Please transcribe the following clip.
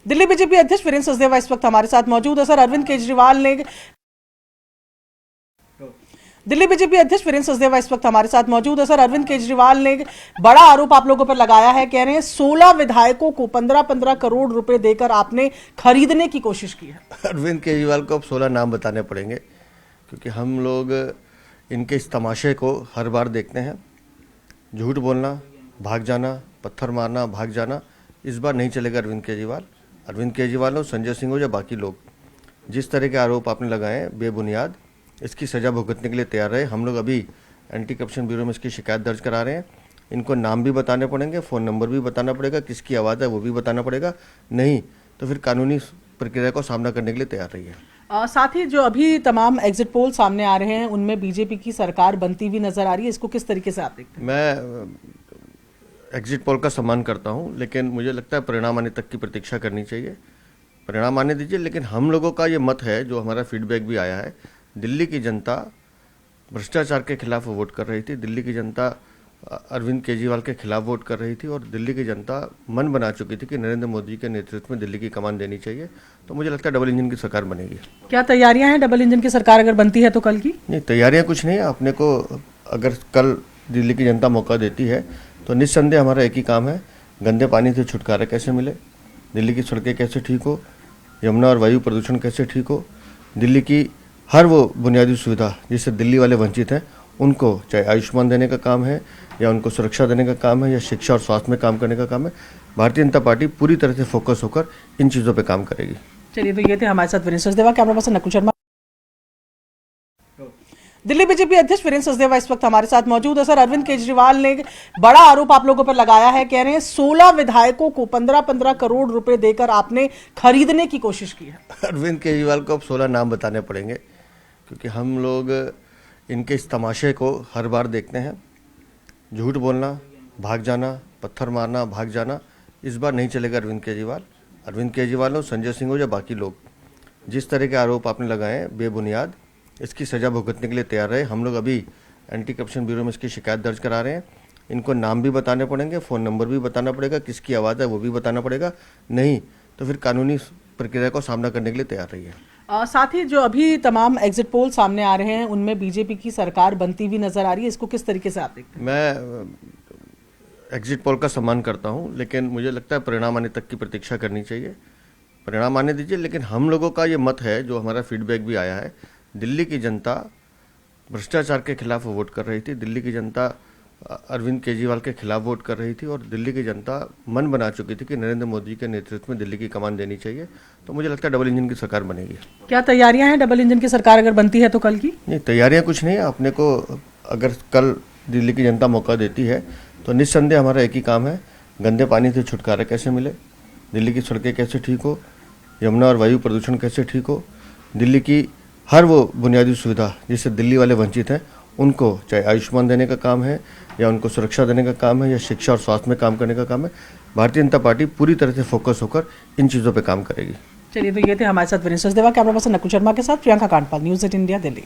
Delhi BJP अध्यक्ष वीरेंद्र सचदेवा इस वक्त हमारे साथ मौजूद है। सर, अरविंद केजरीवाल ने दिल्ली बीजेपी अध्यक्ष वीरेंद्र सचदेवा इस वक्त हमारे साथ मौजूद है। सर, अरविंद केजरीवाल ने बड़ा आरोप आप लोगों पर लगाया है। कह रहे हैं 16 विधायकों को 15-15 करोड़ रुपए देकर आपने खरीदने की कोशिश की है। अरविंद केजरीवाल को अब 16 नाम बताने पड़ेंगे, क्योंकि हम लोग इनके इस तमाशे को हर बार देखते हैं। झूठ बोलना, भाग जाना, पत्थर मारना, भाग जाना, इस बार नहीं चलेगा। अरविंद केजरीवाल हो, संजय सिंह हो या बाकी लोग, जिस तरह के आरोप आपने लगाए हैं बेबुनियाद, इसकी सज़ा भुगतने के लिए तैयार रहे। हम लोग अभी एंटी करप्शन ब्यूरो में इसकी शिकायत दर्ज करा रहे हैं। इनको नाम भी बताने पड़ेंगे, फ़ोन नंबर भी बताना पड़ेगा, किसकी आवाज़ है वो भी बताना पड़ेगा। नहीं तो फिर कानूनी प्रक्रिया को सामना करने के लिए तैयार रही है। साथ ही जो अभी तमाम एग्जिट पोल सामने आ रहे हैं उनमें बीजेपी की सरकार बनती हुई नजर आ रही है, इसको किस तरीके से आप देखते हैं? मैं एग्जिट पोल का सम्मान करता हूं, लेकिन मुझे लगता है परिणाम आने तक की प्रतीक्षा करनी चाहिए। परिणाम आने दीजिए, लेकिन हम लोगों का ये मत है, जो हमारा फीडबैक भी आया है, दिल्ली की जनता भ्रष्टाचार के खिलाफ वोट कर रही थी। दिल्ली की जनता अरविंद केजरीवाल के खिलाफ वोट कर रही थी और दिल्ली की जनता मन बना चुकी थी कि नरेंद्र मोदी के नेतृत्व में दिल्ली की कमान देनी चाहिए। तो मुझे लगता है डबल इंजन की सरकार बनेगी। क्या तैयारियां हैं डबल इंजन की सरकार अगर बनती है तो कल की? नहीं, तैयारियां कुछ नहीं है। अपने को अगर कल दिल्ली की जनता मौका देती है तो निस्संदेह हमारा एक ही काम है, गंदे पानी से छुटकारा कैसे मिले, दिल्ली की सड़कें कैसे ठीक हो, यमुना और वायु प्रदूषण कैसे ठीक हो, दिल्ली की हर वो बुनियादी सुविधा जिससे दिल्ली वाले वंचित हैं उनको, चाहे आयुष्मान देने का काम है या उनको सुरक्षा देने का काम है या शिक्षा और स्वास्थ्य में काम करने का काम है, भारतीय जनता पार्टी पूरी तरह से फोकस होकर इन चीज़ों पे काम करेगी। चलिए, तो ये थे हमारे साथ Virendra Sachdeva. Camera person Nakul Sharma. Delhi BJP अध्यक्ष वीरेंद्र सचदेवा इस वक्त हमारे साथ मौजूद है। सर, अरविंद केजरीवाल ने बड़ा आरोप आप लोगों पर लगाया है। कह रहे हैं 16 विधायकों को 15-15 करोड़ रुपए देकर आपने खरीदने की कोशिश की है। अरविंद केजरीवाल को अब 16 नाम बताने पड़ेंगे, क्योंकि हम लोग इनके इस तमाशे को हर बार देखते हैं। झूठ बोलना, भाग जाना, पत्थर मारना, भाग जाना, इस बार नहीं चलेगा। अरविंद केजरीवाल हो, संजय सिंह हो या बाकी लोग, जिस तरह के आरोप आपने लगाए हैं बेबुनियाद, इसकी सज़ा भुगतने के लिए तैयार रहे। हम लोग अभी एंटी करप्शन ब्यूरो में इसकी शिकायत दर्ज करा रहे हैं। इनको नाम भी बताने पड़ेंगे, फ़ोन नंबर भी बताना पड़ेगा, किसकी आवाज़ है वो भी बताना पड़ेगा। नहीं तो फिर कानूनी प्रक्रिया को सामना करने के लिए तैयार रही है। साथ ही जो अभी तमाम एग्जिट पोल सामने आ रहे हैं उनमें बीजेपी की सरकार बनती हुई नजर आ रही है, इसको किस तरीके से आप देखते हैं? मैं एग्जिट पोल का सम्मान करता हूं, लेकिन मुझे लगता है परिणाम आने तक की प्रतीक्षा करनी चाहिए। परिणाम आने दीजिए, लेकिन हम लोगों का ये मत है, जो हमारा फीडबैक भी आया है, दिल्ली की जनता भ्रष्टाचार के खिलाफ वोट कर रही थी। दिल्ली की जनता अरविंद केजरीवाल के खिलाफ वोट कर रही थी और दिल्ली की जनता मन बना चुकी थी कि नरेंद्र मोदी के नेतृत्व में दिल्ली की कमान देनी चाहिए। तो मुझे लगता है डबल इंजन की सरकार बनेगी। क्या तैयारियां हैं डबल इंजन की सरकार अगर बनती है तो कल की? नहीं, तैयारियां कुछ नहीं है। अपने को अगर कल दिल्ली की जनता मौका देती है तो निस्संदेह हमारा एक ही काम है, गंदे पानी से छुटकारा कैसे मिले, दिल्ली की सड़कें कैसे ठीक हो, यमुना और वायु प्रदूषण कैसे ठीक हो, दिल्ली की हर वो बुनियादी सुविधा जिससे दिल्ली वाले वंचित हैं उनको, चाहे आयुष्मान देने का काम है या उनको सुरक्षा देने का काम है या शिक्षा और स्वास्थ्य में काम करने का काम है, भारतीय जनता पार्टी पूरी तरह से फोकस होकर इन चीज़ों पे काम करेगी। चलिए, तो ये थे हमारे साथ वीरेंद्र सचदेवा। कैमरा पर्सन नकुल शर्मा के साथ प्रियंका कांडपाल, न्यूज़ 8 इंडिया, दिल्ली।